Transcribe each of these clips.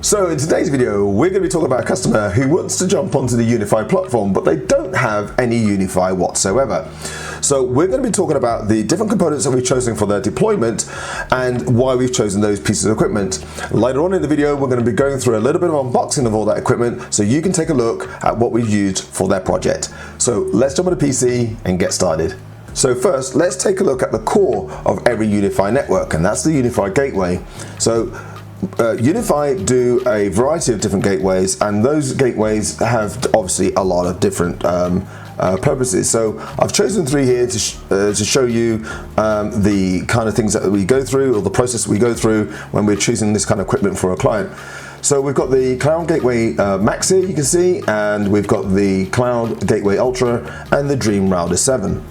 So in today's video, we're going to be talking about a customer who wants to jump onto the Unifi platform, but they don't have any Unifi whatsoever. So we're going to be talking about the different components that we've chosen for their deployment and why we've chosen those pieces of equipment. Later on in the video, we're going to be going through a little bit of unboxing of all that equipment so you can take a look at what we've used for their project. So let's jump on the PC and get started. So first, let's take a look at the core of every Unifi network, and that's the Unifi gateway. So Unifi do a variety of different gateways, and those gateways have obviously a lot of different purposes. So I've chosen three here to show you the kind of things that we go through, or the process we go through when we're choosing this kind of equipment for a client. So we've got the Cloud Gateway Max here, you can see, and we've got the Cloud Gateway Ultra and the Dream Router 7.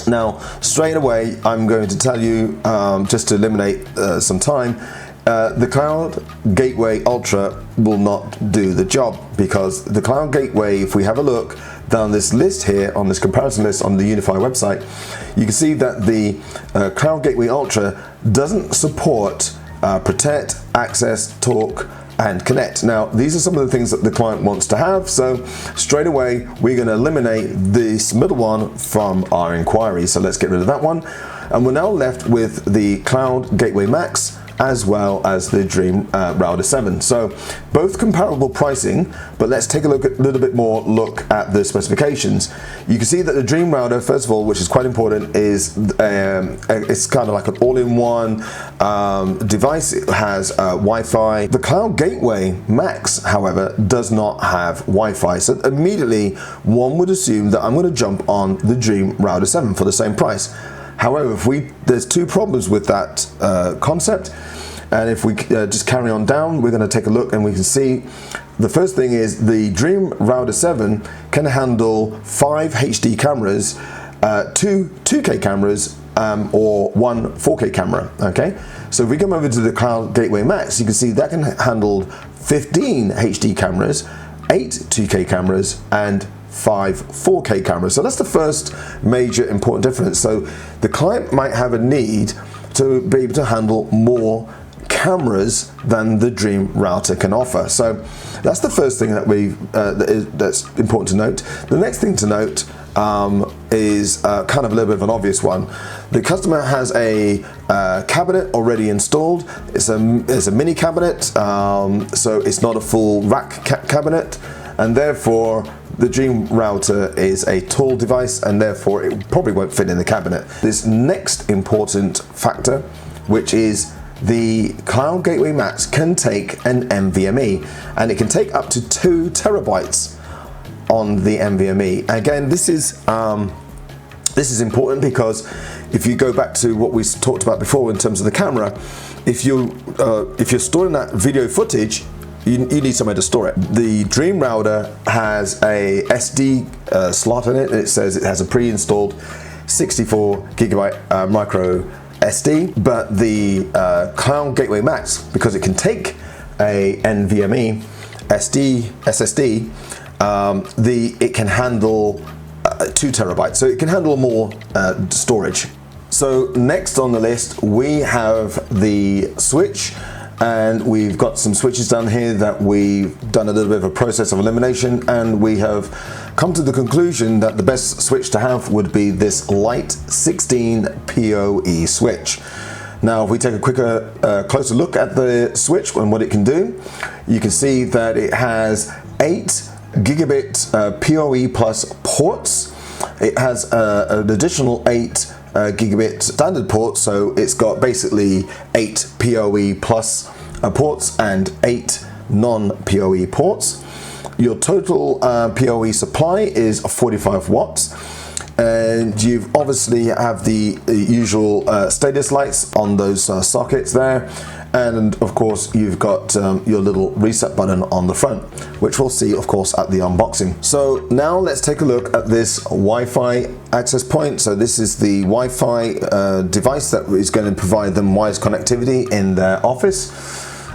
Now, straight away, I'm going to tell you, just to eliminate some time, the Cloud Gateway Ultra will not do the job, because the Cloud Gateway, if we have a look down this list here, on this comparison list on the Unifi website, you can see that the Cloud Gateway Ultra doesn't support Protect, Access, Talk, and Connect. Now, these are some of the things that the client wants to have, so straight away we're going to eliminate this middle one from our inquiry. So let's get rid of that one, and we're now left with the Cloud Gateway Max as well as the Dream Router 7. So both comparable pricing, but let's take a little bit more look at the specifications. You can see that the Dream Router, first of all, which is quite important, is it's kind of like an all-in-one device. It has Wi-Fi. The Cloud Gateway Max, however, does not have Wi-Fi. So immediately one would assume that I'm going to jump on the Dream Router 7 for the same price. However, there's two problems with that concept, and if we just carry on down, we're going to take a look and we can see the first thing is the Dream Router 7 can handle 5 HD cameras, 2 2K cameras, or 1 4K camera. Okay, so if we come over to the Cloud Gateway Max, you can see that can handle 15 HD cameras, 8 2K cameras, and 5 4K cameras. So that's the first major important difference. So the client might have a need to be able to handle more cameras than the Dream Router can offer. So that's the first thing that that's important to note. The next thing to note is kind of a little bit of an obvious one. The customer has a cabinet already installed. It's a mini cabinet, so it's not a full rack cabinet, and therefore the Dream Router is a tall device, and therefore it probably won't fit in the cabinet. This next important factor, which is the Cloud Gateway Max, can take an NVMe, and it can take up to 2 terabytes on the NVMe. Again, this is important because if you go back to what we talked about before in terms of the camera, if you're storing that video footage, you need somewhere to store it. The Dream Router has a SD slot in it. It says it has a pre-installed 64 gigabyte micro SD, but the Cloud Gateway Max, because it can take a NVMe SSD, it can handle 2 terabytes, so it can handle more storage. So next on the list we have the switch, and we've got some switches down here that we've done a little bit of a process of elimination, and we have come to the conclusion that the best switch to have would be this Light 16 PoE switch. Now, if we take a closer look at the switch and what it can do, you can see that it has 8 gigabit PoE plus ports. It has an additional 8 gigabit standard ports, so it's got basically 8 PoE plus ports and 8 non-PoE ports. Your total PoE supply is 45 watts, and you obviously have the usual status lights on those sockets there, and of course you've got your little reset button on the front, which we'll see of course at the unboxing. So now let's take a look at this Wi-Fi access point. So this is the Wi-Fi device that is going to provide them wireless connectivity in their office.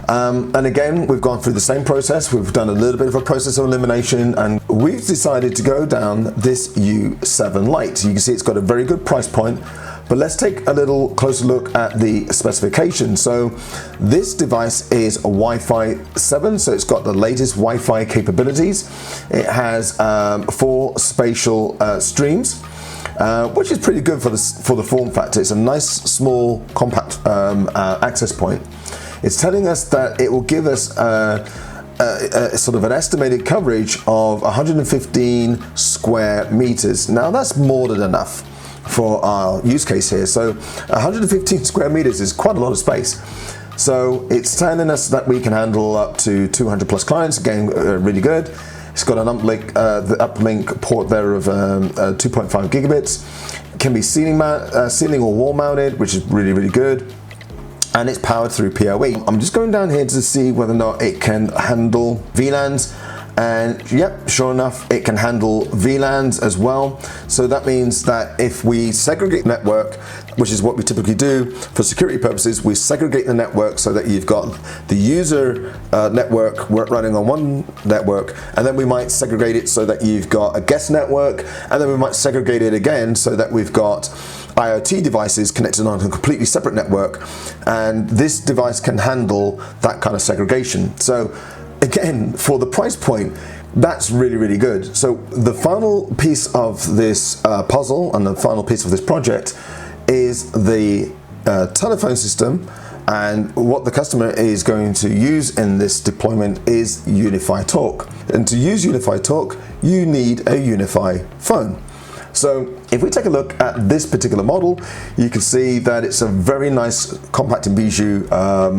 And again, we've gone through the same process. We've done a little bit of a process of elimination, and we've decided to go down this U7 Lite. You can see it's got a very good price point But let's take a little closer look at the specifications. So this device is a Wi-Fi 7, so it's got the latest Wi-Fi capabilities. It has 4 spatial streams, which is pretty good for the form factor. It's a nice, small, compact access point. It's telling us that it will give us sort of an estimated coverage of 115 square meters. Now that's more than enough for our use case here. So 115 square meters is quite a lot of space. So it's telling us that we can handle up to 200 plus clients. Again, really good. It's got an uplink, the uplink port there of 2.5 gigabits. It can be ceiling or wall mounted, which is really, really good. And it's powered through PoE. I'm just going down here to see whether or not it can handle VLANs. And yep, sure enough, it can handle VLANs as well. So that means that if we segregate network, which is what we typically do for security purposes, we segregate the network so that you've got the user network running on one network, and then we might segregate it so that you've got a guest network, and then we might segregate it again so that we've got IoT devices connected on a completely separate network, and this device can handle that kind of segregation. So again, for the price point, that's really, really good. So the final piece of this puzzle and the final piece of this project is the telephone system, and what the customer is going to use in this deployment is Unifi Talk. And to use Unifi Talk, you need a Unifi phone. So if we take a look at this particular model, you can see that it's a very nice compact and bijou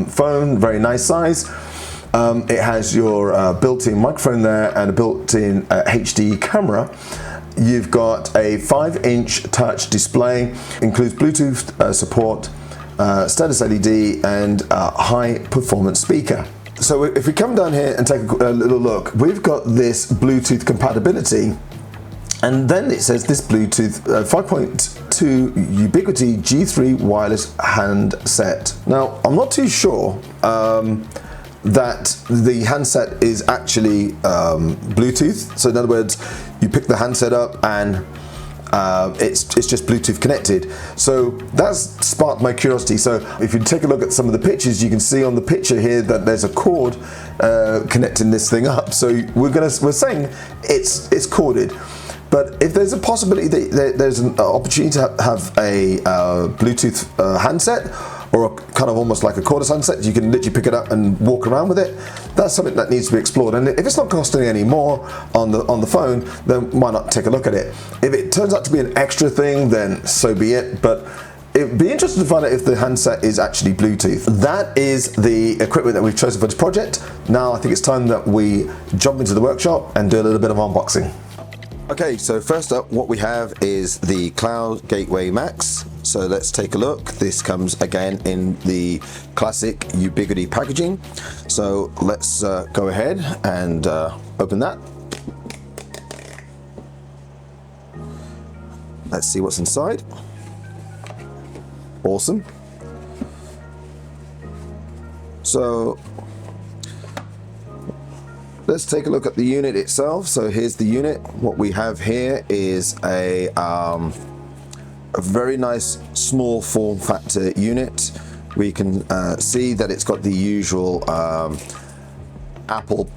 phone, very nice size. It has your built-in microphone there and a built-in HD camera. You've got a 5-inch touch display, includes Bluetooth support, status LED, and a high-performance speaker. So if we come down here and take a little look, we've got this Bluetooth compatibility. And then it says this Bluetooth 5.2 Ubiquiti G3 wireless handset. Now, I'm not too sure that the handset is actually Bluetooth. So in other words, you pick the handset up and it's just Bluetooth connected. So that's sparked my curiosity. So if you take a look at some of the pictures, you can see on the picture here that there's a cord connecting this thing up. So we're saying it's corded. But if there's a possibility that there's an opportunity to have a Bluetooth handset, or a kind of almost like a cordless handset, you can literally pick it up and walk around with it, that's something that needs to be explored. And if it's not costing any more on the phone, then why not take a look at it? If it turns out to be an extra thing, then so be it. But it'd be interesting to find out if the handset is actually Bluetooth. That is the equipment that we've chosen for this project. Now I think it's time that we jump into the workshop and do a little bit of unboxing. Okay, so first up, what we have is the Cloud Gateway Max. So let's take a look. This comes again in the classic Ubiquiti packaging. So let's go ahead and open that. Let's see what's inside. Awesome. So let's take a look at the unit itself. So here's the unit. What we have here is a very nice small form factor unit. We can see that it's got the usual Apple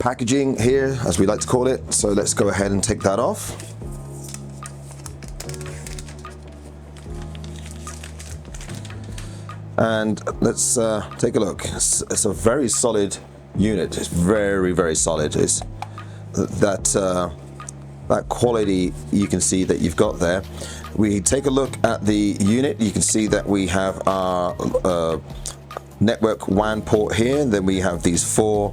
packaging here, as we like to call it. So let's go ahead and take that off. And let's take a look. It's a very solid unit. It's very, very solid. It's that quality you can see that you've got there. We take a look at the unit. You can see that we have our network WAN port here. Then we have these 4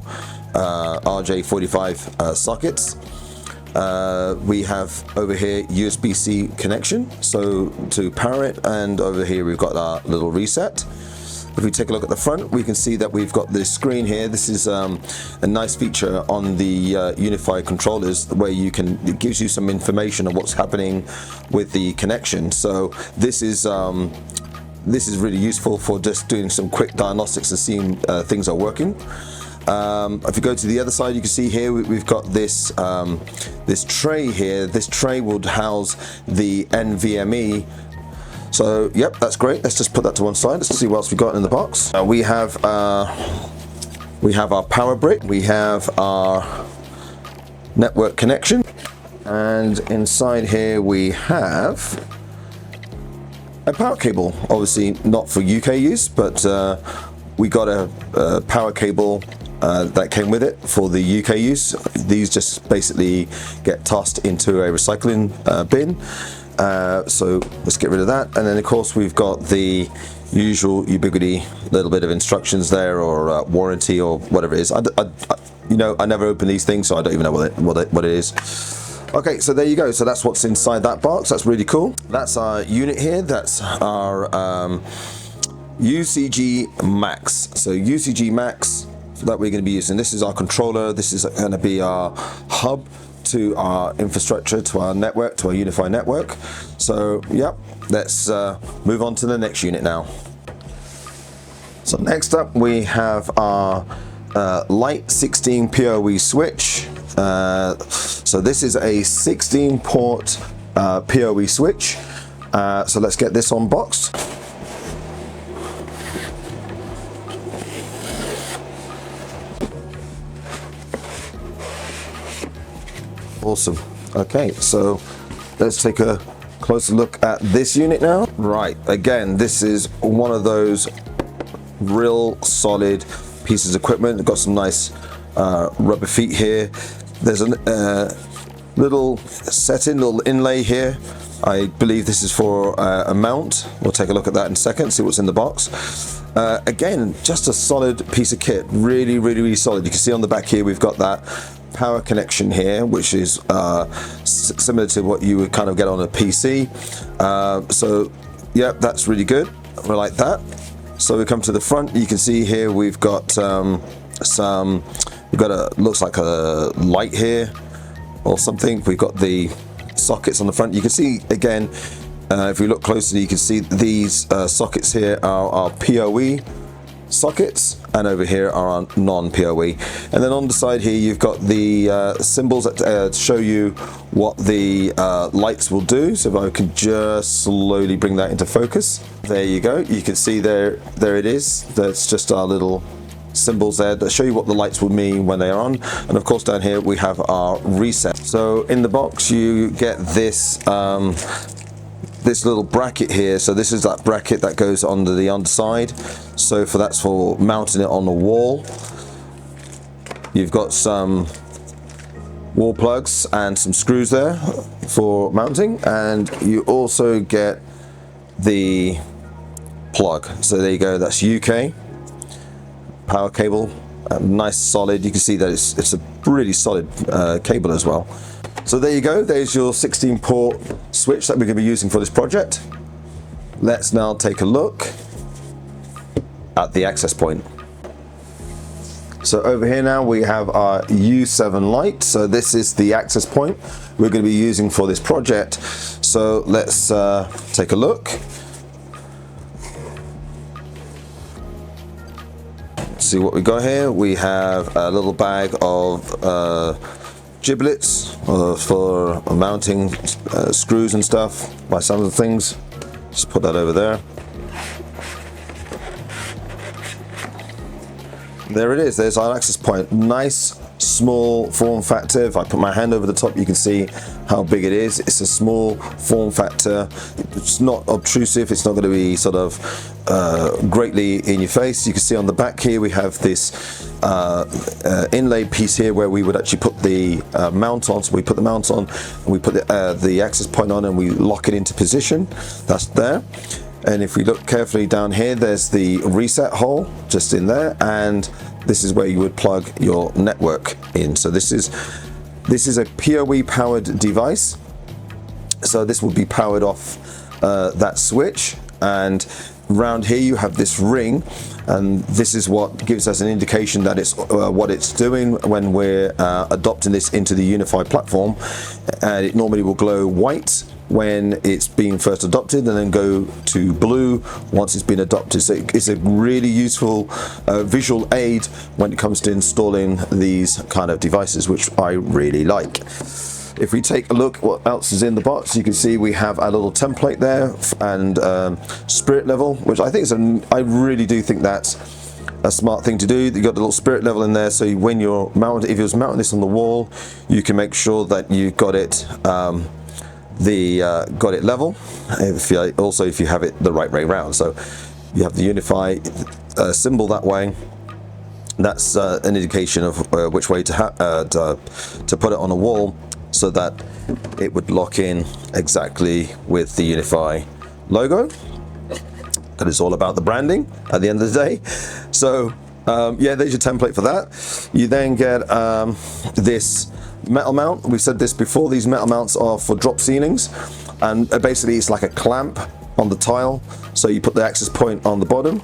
RJ45 sockets. We have over here USB-C connection, so to power it, and over here we've got our little reset. If we take a look at the front, we can see that we've got this screen here. This is a nice feature on the Unifi controllers where it gives you some information on what's happening with the connection. So this is really useful for just doing some quick diagnostics and seeing things are working. If you go to the other side, you can see here we've got this this tray here. This tray would house the NVMe. So yep, that's great. Let's just put that to one side. Let's see what else we got in the box. We have our power brick. We have our network connection, and inside here we have a power cable. Obviously not for UK use, but we got a power cable that came with it for the UK use. These just basically get tossed into a recycling bin. So let's get rid of that. And then of course we've got the usual ubiquity little bit of instructions there, or warranty, or whatever it is. You know, I never open these things, so I don't even know what it is. Okay, so there you go. So that's what's inside that box. That's really cool. That's our unit here. That's our UCG Max. So UCG Max that we're going to be using. This is our controller. This is going to be our hub to our infrastructure, to our network, to our Unifi network. So yep, let's move on to the next unit now. So next up we have our light 16 PoE switch. So this is a 16 port PoE switch. So let's get this unboxed. Awesome. Okay, so let's take a closer look at this unit now. Right, again, this is one of those real solid pieces of equipment. It's got some nice rubber feet here. There's a little inlay here. I believe this is for a mount. We'll take a look at that in a second, see what's in the box. Again, just a solid piece of kit. Really solid. You can see on the back here we've got that power connection here, which is similar to what you would kind of get on a PC. So yeah, that's really good. I like that. So we come to the front. You can see here we've got looks like a light here or something. We've got the sockets on the front. You can see again, if we look closely, you can see these sockets here are our PoE sockets, and over here are our non-PoE. And then on the side here you've got the symbols that show you what the lights will do. So if I can just slowly bring that into focus, there you go. You can see there it is. That's just our little symbols there that show you what the lights will mean when they are on. And of course down here we have our reset. So in the box you get this this little bracket here. So this is that bracket that goes under the underside. So that's for mounting it on the wall. You've got some wall plugs and some screws there for mounting, and you also get the plug. So there you go, that's UK power cable, nice solid. You can see that it's a really solid cable as well. So there you go, there's your 16 port switch that we're going to be using for this project. Let's now take a look at the access point. So over here now we have our U7 light. So this is the access point we're going to be using for this project. So let's take a look. See what we got here. We have a little bag of giblets for mounting screws and stuff, by some of the things. Just put that over there. There it is, there's our access point. Nice small form factor. If I put my hand over the top, you can see how big it is. It's a small form factor. It's not obtrusive. It's not going to be sort of greatly in your face. You can see on the back here we have this inlaid piece here where we would actually put the mount on. So we put the mount on, and we put the access point on, and we lock it into position. That's there. And if we look carefully down here, there's the reset hole just in there, and this is where you would plug your network in. So this is a PoE powered device. So this will be powered off that switch, and around here you have this ring, and this is what gives us an indication that it's what it's doing when we're adopting this into the Unifi platform. And it normally will glow white when it's being first adopted, and then go to blue once it's been adopted. So it's a really useful visual aid when it comes to installing these kind of devices, which I really like. If we take a look what else is in the box, you can see we have a little template there and spirit level, which I think is I really do think that's a smart thing to do. You got the little spirit level in there, so when you're mounted, if you was mounting this on the wall, you can make sure that you got it got it level. If you have it the right way around, so you have the Unifi symbol that way. That's an indication of which way to put it on a wall, so that it would lock in exactly with the Unifi logo. That is all about the branding at the end of the day. So yeah, there's your template for that. You then get this metal mount. We've said this before, these metal mounts are for drop ceilings, and basically it's like a clamp on the tile. So you put the access point on the bottom,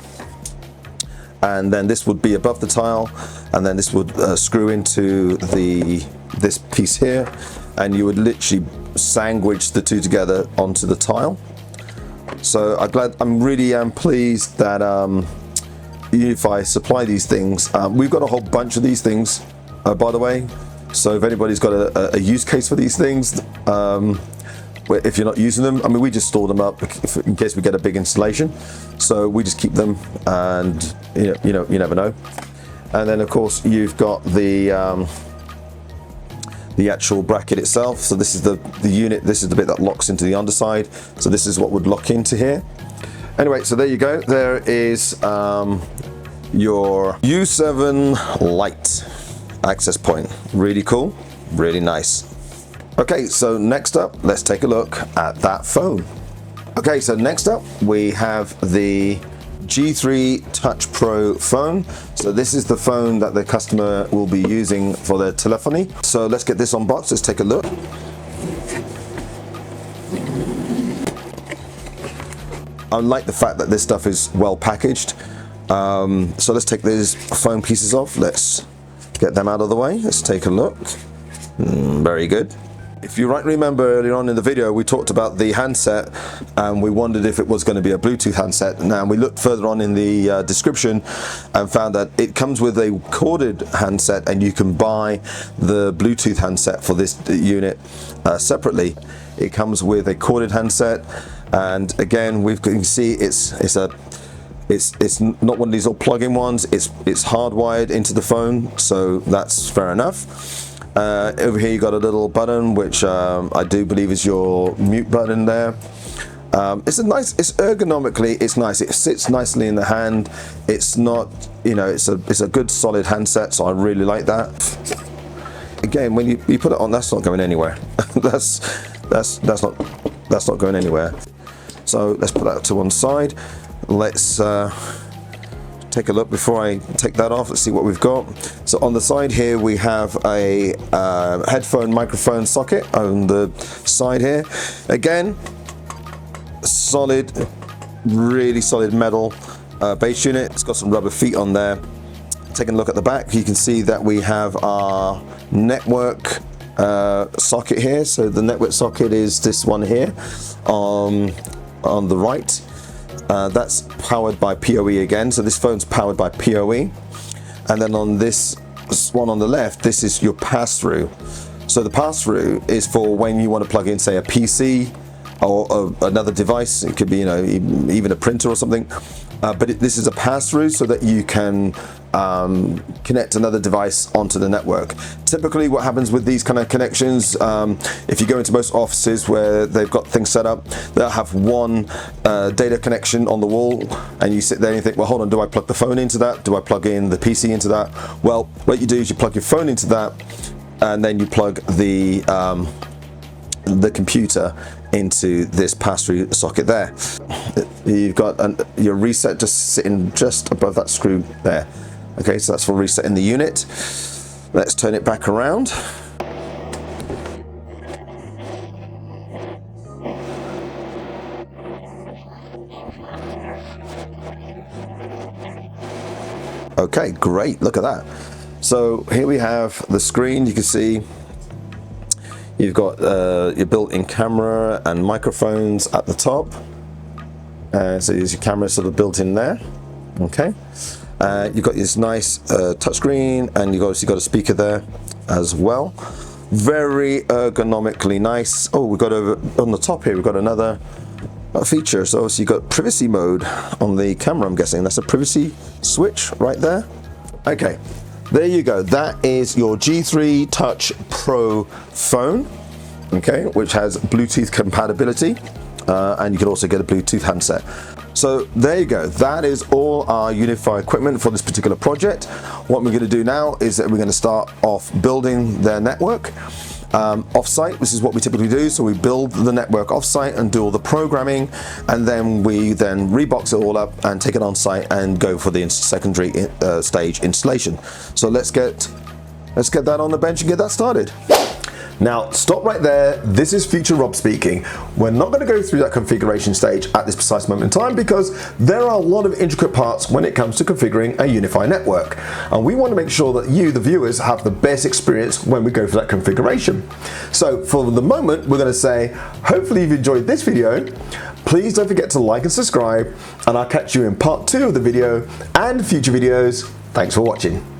and then this would be above the tile, and then this would screw into this piece here, and you would literally sandwich the two together onto the tile. So I'm really pleased that Unifi supply these things. We've got a whole bunch of these things, by the way. So if anybody's got a use case for these things, if you're not using them, I mean, we just store them up in case we get a big installation. So we just keep them, and you never know. And then of course you've got the actual bracket itself. So this is the unit. This is the bit that locks into the underside. So this is what would lock into here. Anyway, so there you go. There is your U7 Lite access point. Really cool, really nice. Okay, so next up, let's take a look at that phone. Okay, so next up we have the G3 Touch Pro phone. So this is the phone that the customer will be using for their telephony. So let's get this unboxed. Let's take a look. I like the fact that this stuff is well packaged. So let's take these phone pieces off. Let's get them out of the way. Let's take a look. Very good. If you remember earlier on in the video, we talked about the handset, and we wondered if it was going to be a Bluetooth handset. Now we looked further on in the description and found that it comes with a corded handset, and you can buy the Bluetooth handset for this unit separately. It comes with a corded handset, and again, you can see it's not one of these little plug-in ones. It's hardwired into the phone, so that's fair enough. Over here you got a little button, which I do believe is your mute button there. It's ergonomically, it's nice. It sits nicely in the hand. It's not, it's a good solid handset, so I really like that. Again, when you put it on, that's not going anywhere. that's not going anywhere. So let's put that to one side. Let's take a look before I take that off. Let's see what we've got. So on the side here we have a headphone microphone socket on the side here. Again, solid, really solid metal base unit. It's got some rubber feet on there. Taking a look at the back, you can see that we have our network socket here. So the network socket is this one here on the right. That's powered by PoE again, so this phone's powered by PoE. And then on this one on the left, this is your pass-through. So the pass-through is for when you want to plug in, say, a PC or another device. It could be, even a printer or something. But this is a pass-through so that you can connect another device onto the network. Typically what happens with these kind of connections, if you go into most offices where they've got things set up, they'll have one data connection on the wall, and you sit there and you think, well, hold on, do I plug the phone into that? Do I plug in the PC into that? Well, what you do is you plug your phone into that, and then you plug the computer into this pass-through socket there. You've got your reset just sitting just above that screw there. Okay, so that's for resetting the unit. Let's turn it back around. Okay, great, look at that. So here we have the screen. You can see you've got your built-in camera and microphones at the top. So there's your camera sort of built in there. Okay. You've got this nice touchscreen, and you've obviously got a speaker there as well. Very ergonomically nice. Oh, we've got over on the top here, we've got another feature. So you've got privacy mode on the camera, I'm guessing. That's a privacy switch right there. Okay, there you go. That is your G3 Touch Pro phone, okay, which has Bluetooth compatibility, and you can also get a Bluetooth handset. So there you go. That is all our Unifi equipment for this particular project. What we're going to do now is that we're going to start off building their network off-site. This is what we typically do. So we build the network off-site and do all the programming, and then we rebox it all up and take it on site and go for the secondary stage installation. So let's get that on the bench and get that started. Now, stop right there. This is Future Rob speaking. We're not going to go through that configuration stage at this precise moment in time because there are a lot of intricate parts when it comes to configuring a Unifi network. And we want to make sure that you, the viewers, have the best experience when we go for that configuration. So for the moment, we're going to say, hopefully you've enjoyed this video. Please don't forget to like and subscribe, and I'll catch you in part 2 of the video and future videos. Thanks for watching.